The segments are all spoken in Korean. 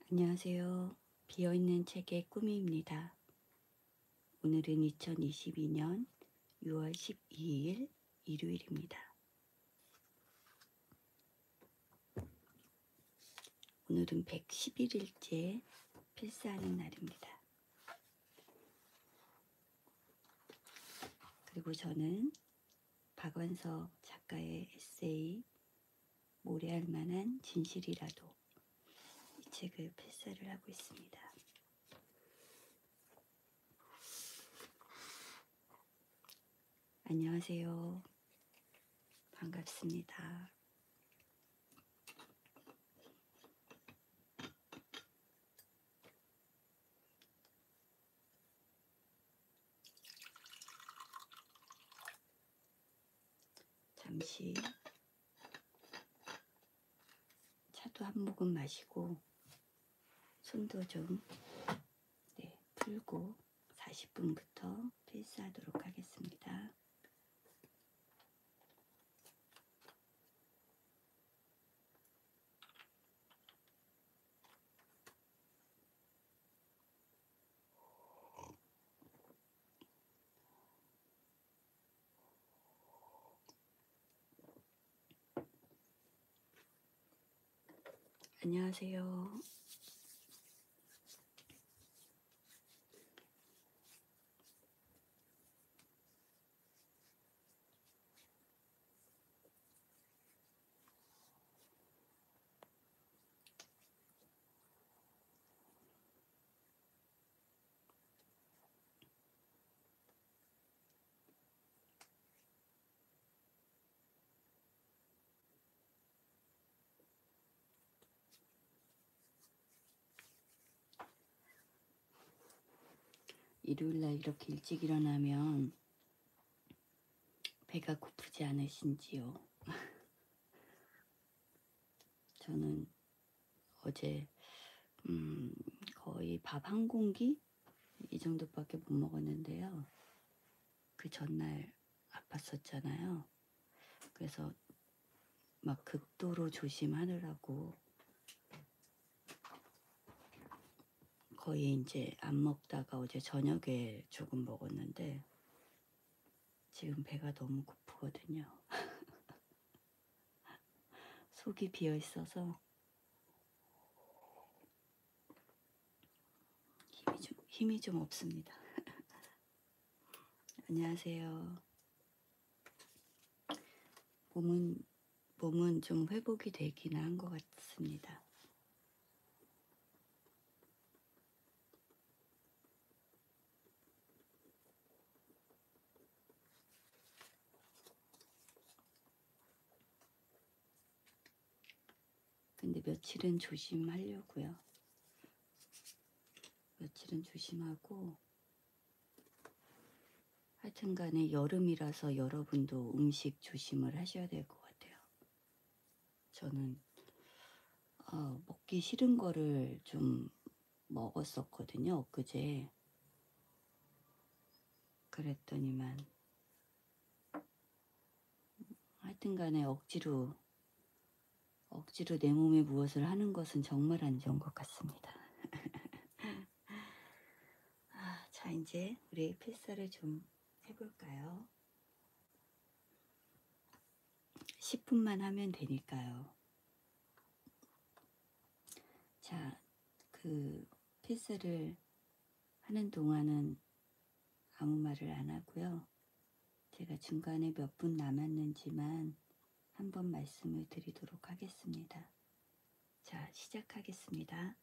안녕하세요. 비어있는 책의 꾸미입니다. 오늘은 2022년 6월 12일 일요일입니다. 오늘은 111일째 필사하는 날입니다. 그리고 저는 박완석 작가의 에세이 모래알 만한 진실이라도 이 책을 필사를 하고 있습니다. 안녕하세요. 반갑습니다. 잠시 차도 한 모금 마시고 손도 좀 풀고 40분부터 필사하도록 하겠습니다. 안녕하세요. 일요일날 이렇게 일찍 일어나면 배가 고프지 않으신지요? 저는 어제 거의 밥 한 공기? 이 정도밖에 못 먹었는데요. 그 전날 아팠었잖아요. 그래서 막 극도로 조심하느라고 거의 이제 안 먹다가 어제 저녁에 조금 먹었는데 지금 배가 너무 고프거든요. 속이 비어 있어서 힘이 좀 없습니다. 안녕하세요. 몸은 좀 회복이 되긴 한 것 같습니다. 근데 며칠은 조심하려고요. 며칠은 조심하고 하여튼 간에 여름이라서 여러분도 음식 조심을 하셔야 될 것 같아요. 저는 먹기 싫은 거를 좀 먹었었거든요, 엊그제. 그랬더니만 하여튼 간에 억지로 내 몸에 무엇을 하는 것은 정말 안 좋은 것 같습니다. 자, 이제 우리 필사를 좀 해볼까요? 10분만 하면 되니까요. 자, 그 필사를 하는 동안은 아무 말을 안 하고요. 제가 중간에 몇 분 남았는지만 한번 말씀을 드리도록 하겠습니다. 자, 시작하겠습니다.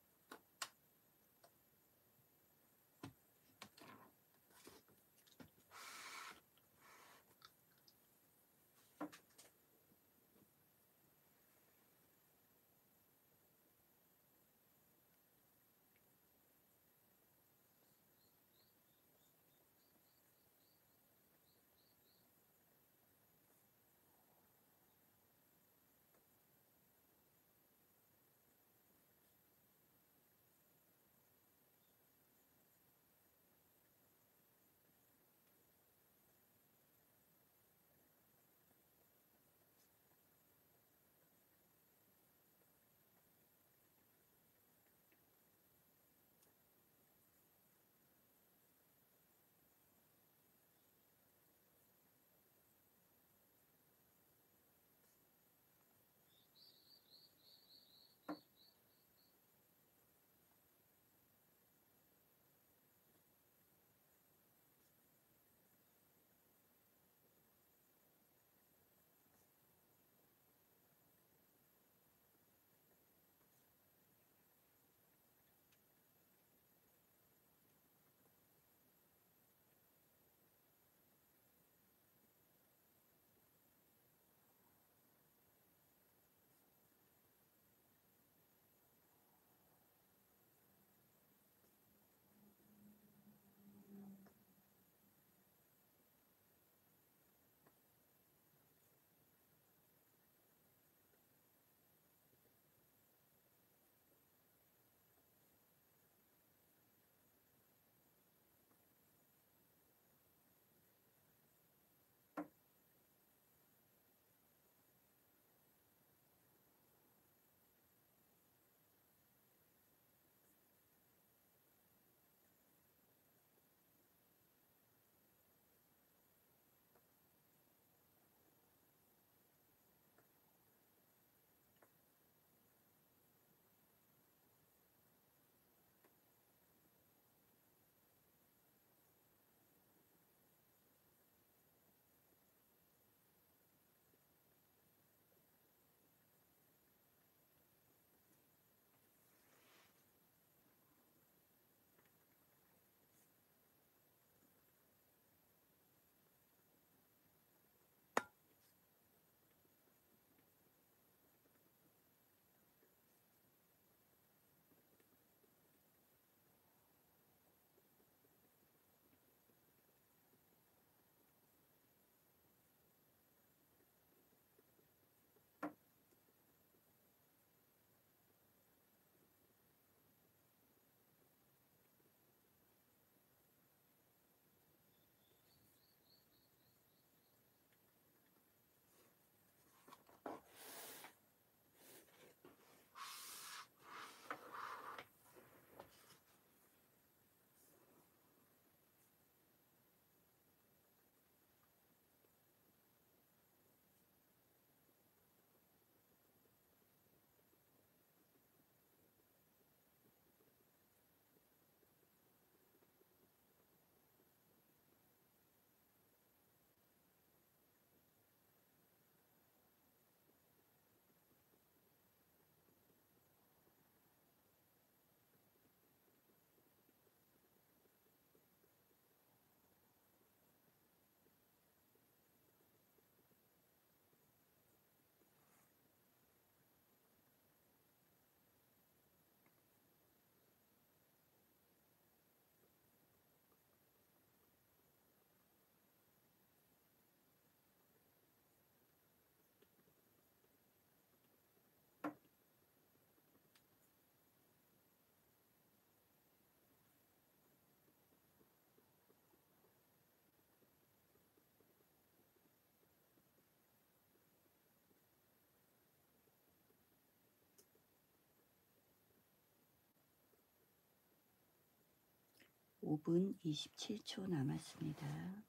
5분 27초 남았습니다.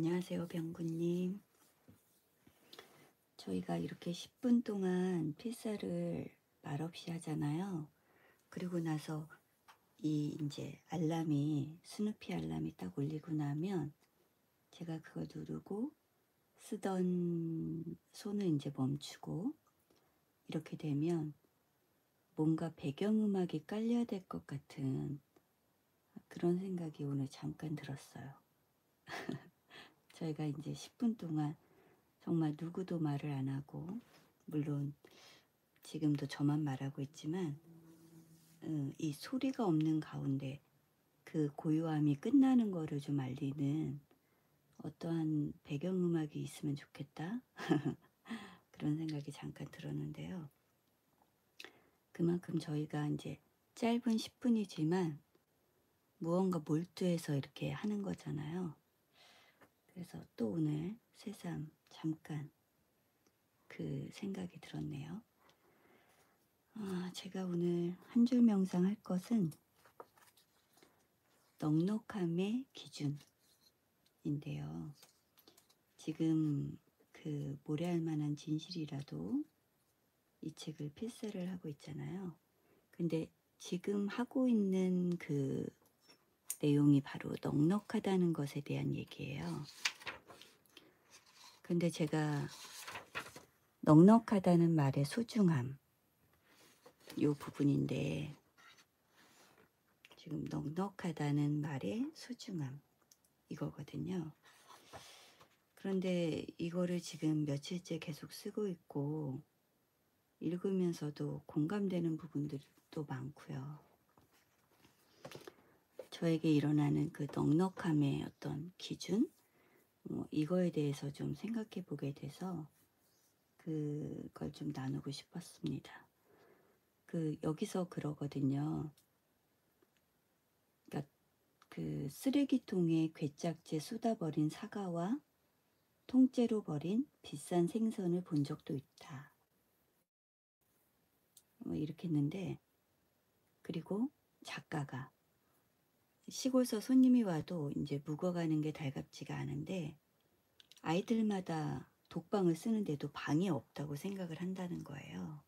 안녕하세요, 병구님. 저희가 이렇게 10분 동안 필사를 말없이 하잖아요. 그리고 나서 이제 알람이, 스누피 알람이 딱 울리고 나면 제가 그거 누르고 쓰던 손을 이제 멈추고, 이렇게 되면 뭔가 배경음악이 깔려야 될 것 같은 그런 생각이 오늘 잠깐 들었어요. 저희가 이제 10분 동안 정말 누구도 말을 안 하고, 물론 지금도 저만 말하고 있지만 이 소리가 없는 가운데 그 고요함이 끝나는 거를 좀 알리는 어떠한 배경음악이 있으면 좋겠다. 그런 생각이 잠깐 들었는데요. 그만큼 저희가 이제 짧은 10분이지만 무언가 몰두해서 이렇게 하는 거잖아요. 그래서 또 오늘 새삼 잠깐 그 생각이 들었네요. 제가 오늘 한 줄 명상할 것은 넉넉함의 기준인데요. 지금 그 모래알 만한 진실이라도 이 책을 필사를 하고 있잖아요. 근데 지금 하고 있는 그 내용이 바로 넉넉하다는 것에 대한 얘기예요. 근데 제가 넉넉하다는 말의 소중함, 요 부분인데, 지금 넉넉하다는 말의 소중함 이거거든요. 그런데 이거를 지금 며칠째 계속 쓰고 있고 읽으면서도 공감되는 부분들도 많고요. 저에게 일어나는 그 넉넉함의 어떤 기준, 이거에 대해서 좀 생각해 보게 돼서 그걸 좀 나누고 싶었습니다. 여기서 그러거든요. 그러니까 그 쓰레기통에 괴짝지 쏟아버린 사과와 통째로 버린 비싼 생선을 본 적도 있다. 이렇게 했는데, 그리고 작가가 시골서 손님이 와도 이제 묵어가는 게 달갑지가 않은데 아이들마다 독방을 쓰는데도 방이 없다고 생각을 한다는 거예요.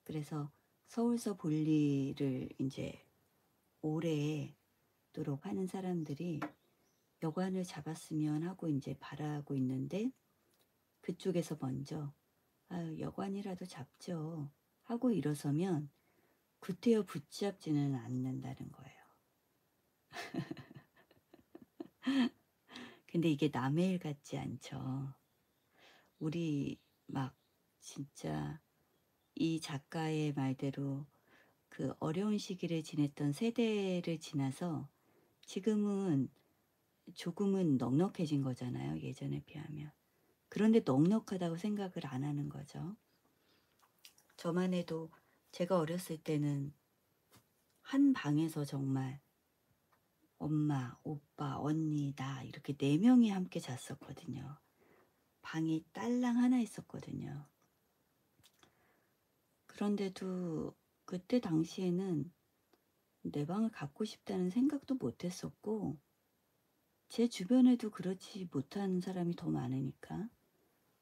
그래서 서울서 볼일을 이제 오래도록 하는 사람들이 여관을 잡았으면 하고 이제 바라고 있는데, 그쪽에서 먼저 여관이라도 잡죠 하고 일어서면 구태여 붙잡지는 않는다는 거예요. 근데 이게 남의 일 같지 않죠. 우리 막 진짜 이 작가의 말대로 그 어려운 시기를 지냈던 세대를 지나서 지금은 조금은 넉넉해진 거잖아요, 예전에 비하면. 그런데 넉넉하다고 생각을 안 하는 거죠. 저만 해도 제가 어렸을 때는 한 방에서 정말 엄마, 오빠, 언니, 나 이렇게 4명이 함께 잤었거든요. 방이 딸랑 하나 있었거든요. 그런데도 그때 당시에는 내 방을 갖고 싶다는 생각도 못 했었고, 제 주변에도 그렇지 못한 사람이 더 많으니까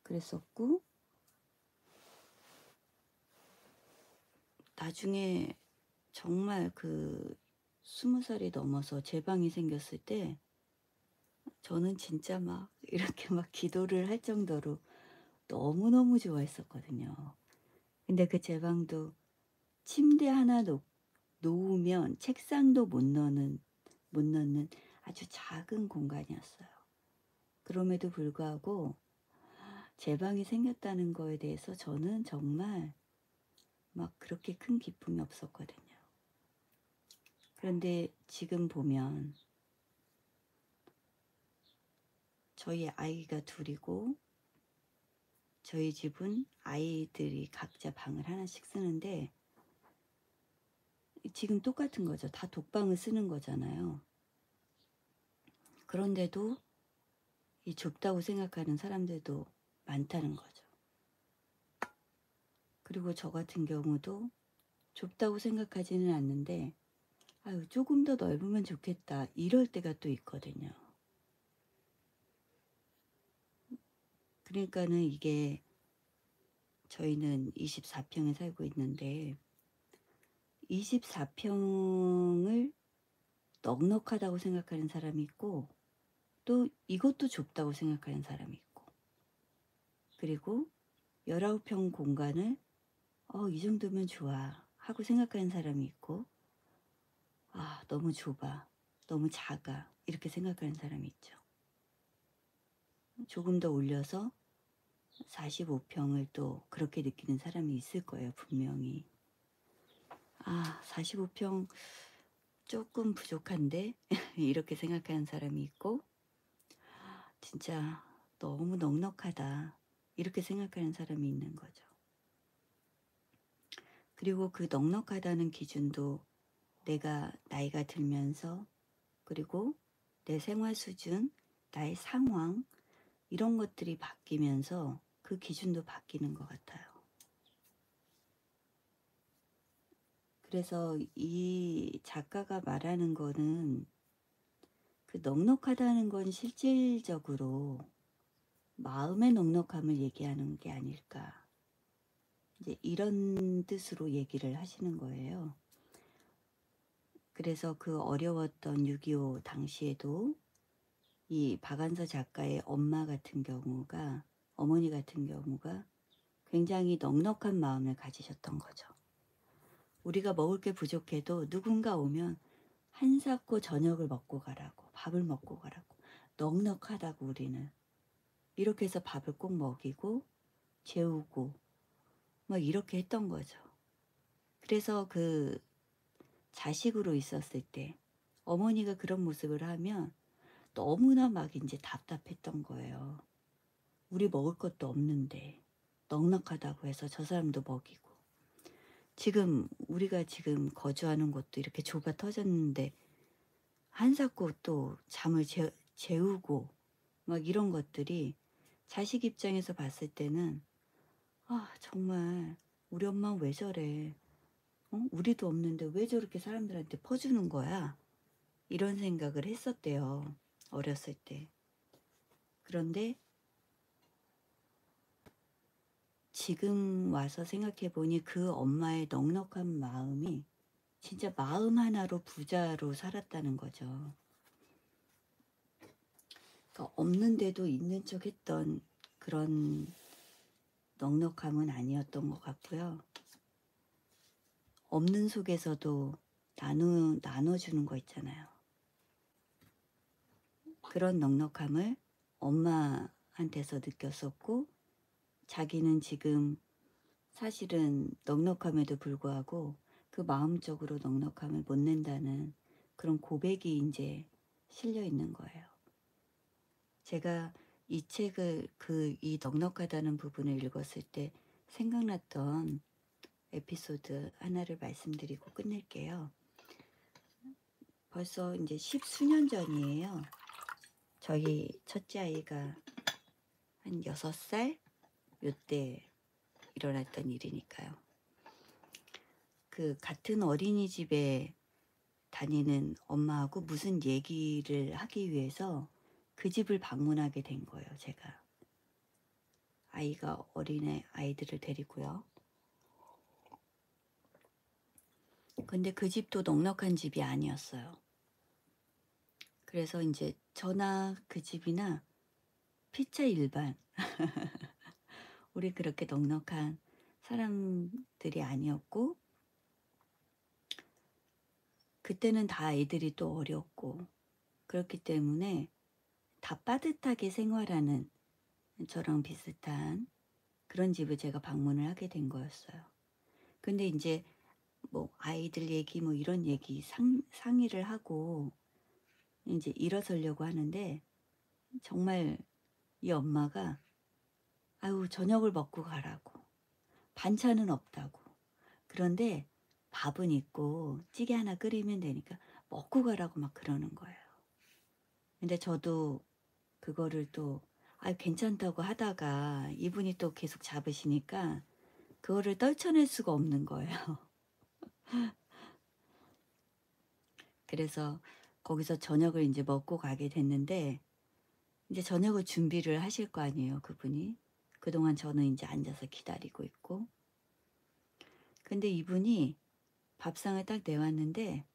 그랬었고, 나중에 정말 20살이 넘어서 제 방이 생겼을 때 저는 진짜 막 이렇게 막 기도를 할 정도로 너무너무 좋아했었거든요. 근데 그 제 방도 침대 하나 놓으면 책상도 못 넣는 아주 작은 공간이었어요. 그럼에도 불구하고 제 방이 생겼다는 거에 대해서 저는 정말 막 그렇게 큰 기쁨이 없었거든요. 그런데 지금 보면 저희 아이가 둘이고, 저희 집은 아이들이 각자 방을 하나씩 쓰는데 지금 똑같은 거죠. 다 독방을 쓰는 거잖아요. 그런데도 이 좁다고 생각하는 사람들도 많다는 거죠. 그리고 저 같은 경우도 좁다고 생각하지는 않는데, 조금 더 넓으면 좋겠다 이럴 때가 또 있거든요. 그러니까는 이게 저희는 24평에 살고 있는데 24평을 넉넉하다고 생각하는 사람이 있고 또 이것도 좁다고 생각하는 사람이 있고 그리고 19평 공간을 이 정도면 좋아 하고 생각하는 사람이 있고 너무 좁아 너무 작아 이렇게 생각하는 사람이 있죠. 조금 더 올려서 45평을 또 그렇게 느끼는 사람이 있을 거예요. 분명히 45평 조금 부족한데 이렇게 생각하는 사람이 있고 진짜 너무 넉넉하다 이렇게 생각하는 사람이 있는 거죠. 그리고 그 넉넉하다는 기준도 내가 나이가 들면서 그리고 내 생활 수준, 나의 상황 이런 것들이 바뀌면서 그 기준도 바뀌는 것 같아요. 그래서 이 작가가 말하는 거는 그 넉넉하다는 건 실질적으로 마음의 넉넉함을 얘기하는 게 아닐까. 이제 이런 뜻으로 얘기를 하시는 거예요. 그래서 그 어려웠던 6.25 당시에도 이 박안서 작가의 엄마 같은 경우가 어머니 같은 경우가 굉장히 넉넉한 마음을 가지셨던 거죠. 우리가 먹을 게 부족해도 누군가 오면 한사코 저녁을 먹고 가라고 밥을 먹고 가라고 넉넉하다고 우리는 이렇게 해서 밥을 꼭 먹이고 재우고 막 이렇게 했던 거죠. 그래서 그 자식으로 있었을 때 어머니가 그런 모습을 하면 너무나 막 이제 답답했던 거예요. 우리 먹을 것도 없는데 넉넉하다고 해서 저 사람도 먹이고 지금 우리가 지금 거주하는 곳도 이렇게 좁아 터졌는데 한사코 또 잠을 재우고 막 이런 것들이 자식 입장에서 봤을 때는 정말 우리 엄마 왜 저래 우리도 없는데 왜 저렇게 사람들한테 퍼주는 거야 이런 생각을 했었대요. 어렸을 때. 그런데 지금 와서 생각해 보니 그 엄마의 넉넉한 마음이 진짜 마음 하나로 부자로 살았다는 거죠. 그러니까 없는데도 있는 척 했던 그런 넉넉함은 아니었던 것 같고요. 없는 속에서도 나눠주는 거 있잖아요. 그런 넉넉함을 엄마한테서 느꼈었고 자기는 지금 사실은 넉넉함에도 불구하고 그 마음적으로 넉넉함을 못 낸다는 그런 고백이 이제 실려 있는 거예요. 제가 이 책을 이 넉넉하다는 부분을 읽었을 때 생각났던 에피소드 하나를 말씀드리고 끝낼게요. 벌써 이제 10수년 전이에요. 저희 첫째 아이가 한 6살 요때 일어났던 일이니까요. 그 같은 어린이집에 다니는 엄마하고 무슨 얘기를 하기 위해서 그 집을 방문하게 된 거예요. 제가 아이가 어린애 아이들을 데리고요. 근데 그 집도 넉넉한 집이 아니었어요. 그래서 이제 저나 그 집이나 피차 일반 우리 그렇게 넉넉한 사람들이 아니었고 그때는 다 아이들이 또 어렸고 그렇기 때문에 다 빠듯하게 생활하는 저랑 비슷한 그런 집을 제가 방문을 하게 된 거였어요. 근데 이제 뭐 아이들 얘기 뭐 이런 얘기 상의를 하고 이제 일어서려고 하는데 정말 이 엄마가 아유 저녁을 먹고 가라고 반찬은 없다고 그런데 밥은 있고 찌개 하나 끓이면 되니까 먹고 가라고 막 그러는 거예요. 근데 저도 그거를 또 괜찮다고 하다가 이분이 또 계속 잡으시니까 그거를 떨쳐낼 수가 없는 거예요. 그래서 거기서 저녁을 이제 먹고 가게 됐는데 이제 저녁을 준비를 하실 거 아니에요, 그분이. 그동안 저는 이제 앉아서 기다리고 있고. 근데 이분이 밥상을 딱 내왔는데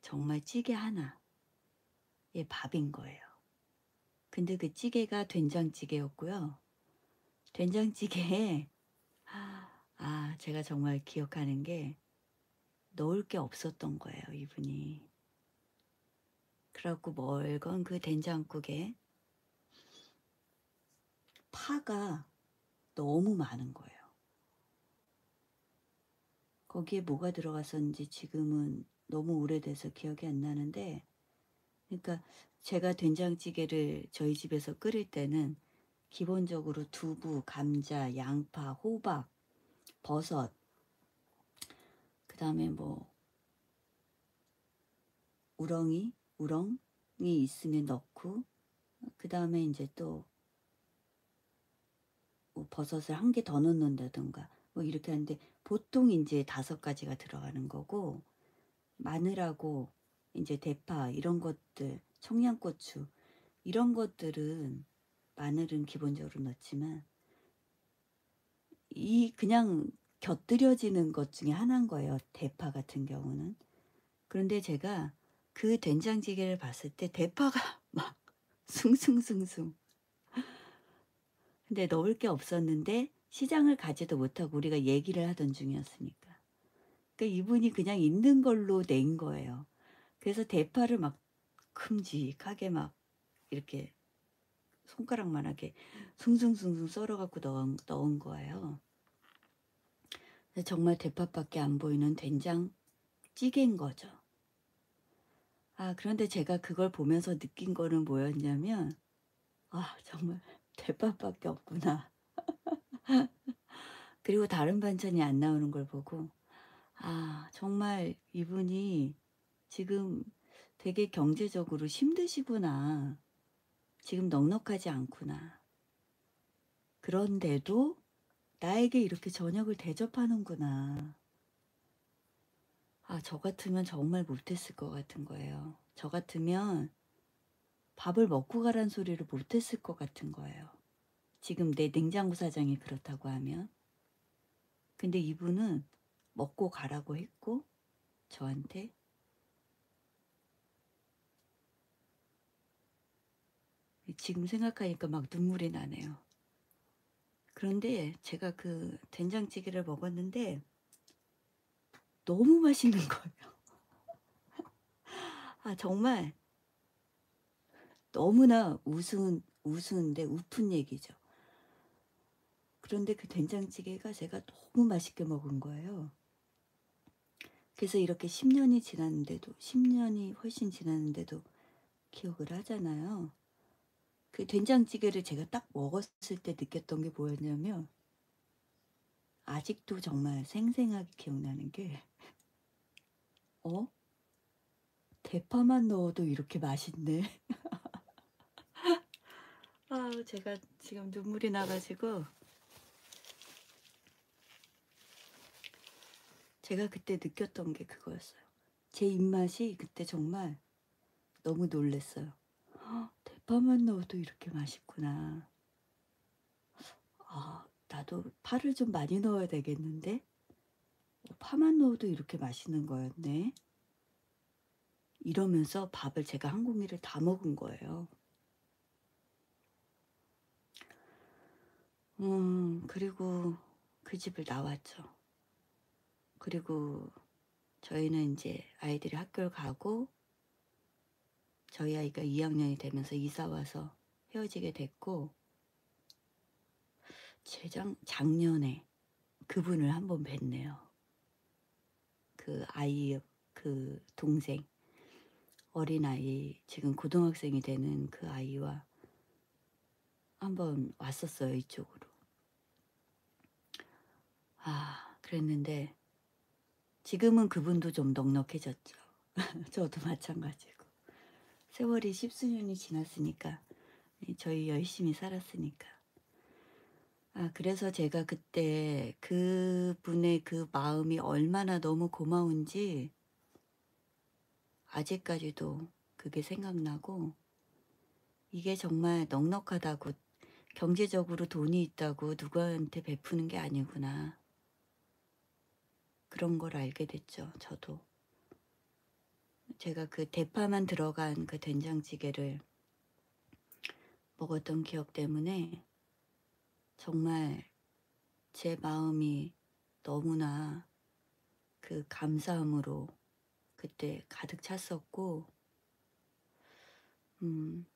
정말 찌개 하나에 밥인 거예요. 근데 그 찌개가 된장찌개였고요. 된장찌개에 제가 정말 기억하는 게 넣을 게 없었던 거예요, 이분이. 그래갖고 멀건 그 된장국에 파가 너무 많은 거예요. 거기에 뭐가 들어갔었는지 지금은 너무 오래돼서 기억이 안 나는데, 그러니까 제가 된장찌개를 저희 집에서 끓일 때는 기본적으로 두부, 감자, 양파, 호박, 버섯, 그 다음에 뭐 우렁이 있으면 넣고, 그 다음에 이제 또 뭐 버섯을 한 개 더 넣는다던가 뭐 이렇게 하는데, 보통 이제 5가지가 들어가는 거고, 마늘하고 이제 대파 이런 것들, 청양고추 이런 것들은, 마늘은 기본적으로 넣지만 이 그냥 곁들여지는 것 중에 하나인 거예요, 대파 같은 경우는. 그런데 제가 그 된장찌개를 봤을 때 대파가 막 숭숭숭숭. 근데 넣을 게 없었는데 시장을 가지도 못하고 우리가 얘기를 하던 중이었으니까. 그러니까 이분이 그냥 있는 걸로 낸 거예요. 그래서 대파를 막 큼직하게 막 이렇게 손가락만하게 숭숭숭숭 썰어갖고 넣은 거예요. 정말 대파밖에 안 보이는 된장찌개인 거죠. 그런데 제가 그걸 보면서 느낀 거는 뭐였냐면, 정말 대파밖에 없구나. 그리고 다른 반찬이 안 나오는 걸 보고, 정말 이분이 지금 되게 경제적으로 힘드시구나. 지금 넉넉하지 않구나. 그런데도 나에게 이렇게 저녁을 대접하는구나. 저 같으면 정말 못했을 것 같은 거예요. 저 같으면 밥을 먹고 가란 소리를 못했을 것 같은 거예요. 지금 내 냉장고 사정이 그렇다고 하면. 근데 이분은 먹고 가라고 했고, 저한테. 지금 생각하니까 막 눈물이 나네요. 그런데 제가 그 된장찌개를 먹었는데 너무 맛있는 거예요. 정말 너무나 우스운데 우픈 얘기죠. 그런데 그 된장찌개가 제가 너무 맛있게 먹은 거예요. 그래서 이렇게 10년이 훨씬 지났는데도 기억을 하잖아요. 그 된장찌개를 제가 딱 먹었을 때 느꼈던 게 뭐였냐면, 아직도 정말 생생하게 기억나는 게, 대파만 넣어도 이렇게 맛있네. 제가 지금 눈물이 나가지고, 제가 그때 느꼈던 게 그거였어요. 제 입맛이 그때 정말 너무 놀랬어요. 대파만 넣어도 이렇게 맛있구나. 나도 파를 좀 많이 넣어야 되겠는데? 파만 넣어도 이렇게 맛있는 거였네. 이러면서 밥을 제가 한 공기를 다 먹은 거예요. 그리고 그 집을 나왔죠. 그리고 저희는 이제 아이들이 학교를 가고, 저희 아이가 2학년이 되면서 이사 와서 헤어지게 됐고, 작년에 그분을 한번 뵀네요. 그 아이, 그 동생, 어린아이, 지금 고등학생이 되는 그 아이와 한번 왔었어요, 이쪽으로. 그랬는데 지금은 그분도 좀 넉넉해졌죠. 저도 마찬가지고. 세월이 10수년이 지났으니까, 저희 열심히 살았으니까. 그래서 제가 그때 그분의 그 마음이 얼마나 너무 고마운지 아직까지도 그게 생각나고, 이게 정말 넉넉하다고 경제적으로 돈이 있다고 누구한테 베푸는 게 아니구나. 그런 걸 알게 됐죠, 저도. 제가 그 대파만 들어간 그 된장찌개를 먹었던 기억 때문에 정말 제 마음이 너무나 그 감사함으로 그때 가득 찼었고, 음,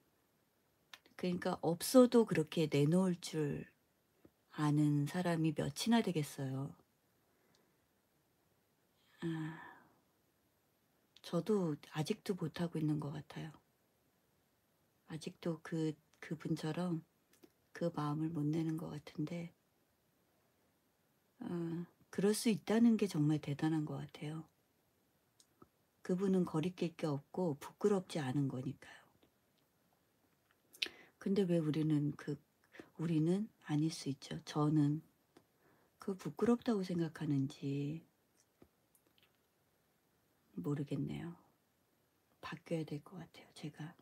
그러니까 없어도 그렇게 내놓을 줄 아는 사람이 몇이나 되겠어요. 아, 저도 아직도 못하고 있는 것 같아요. 아직도 그분처럼 그 마음을 못 내는 것 같은데, 그럴 수 있다는 게 정말 대단한 것 같아요. 그분은 거리낄 게 없고 부끄럽지 않은 거니까요. 근데 왜 우리는 아닐 수 있죠. 저는 그 부끄럽다고 생각하는지 모르겠네요. 바뀌어야 될 것 같아요. 제가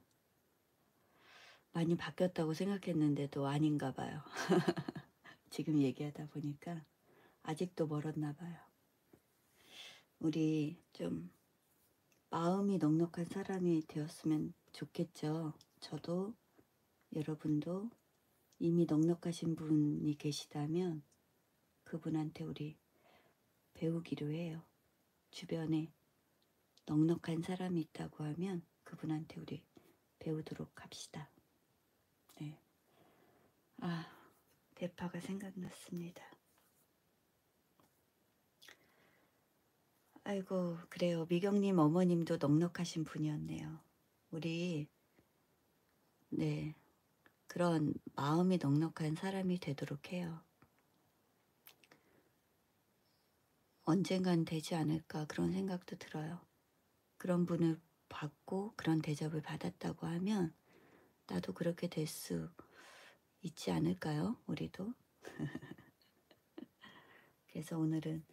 많이 바뀌었다고 생각했는데도 아닌가 봐요. 지금 얘기하다 보니까 아직도 멀었나 봐요. 우리 좀 마음이 넉넉한 사람이 되었으면 좋겠죠. 저도 여러분도 이미 넉넉하신 분이 계시다면 그분한테 우리 배우기로 해요. 주변에 넉넉한 사람이 있다고 하면 그분한테 우리 배우도록 합시다. 네. 아, 대파가 생각났습니다. 아이고, 그래요. 미경님 어머님도 넉넉하신 분이었네요. 우리, 네, 그런 마음이 넉넉한 사람이 되도록 해요. 언젠간 되지 않을까 그런 생각도 들어요. 그런 분을 받고 그런 대접을 받았다고 하면 나도 그렇게 될 수 있지 않을까요? 우리도. 그래서 오늘은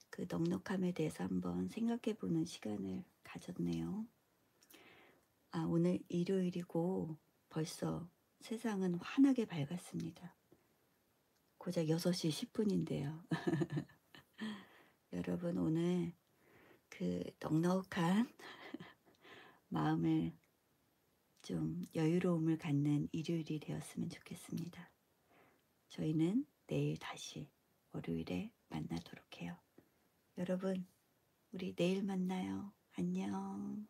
그 넉넉함에 대해서 한번 생각해 보는 시간을 가졌네요. 아, 오늘 일요일이고 벌써 세상은 환하게 밝았습니다. 고작 6시 10분인데요. 여러분 오늘 그 넉넉한 마음을 좀 여유로움을 갖는 일요일이 되었으면 좋겠습니다. 저희는 내일 다시 월요일에 만나도록 해요. 여러분, 우리 내일 만나요. 안녕.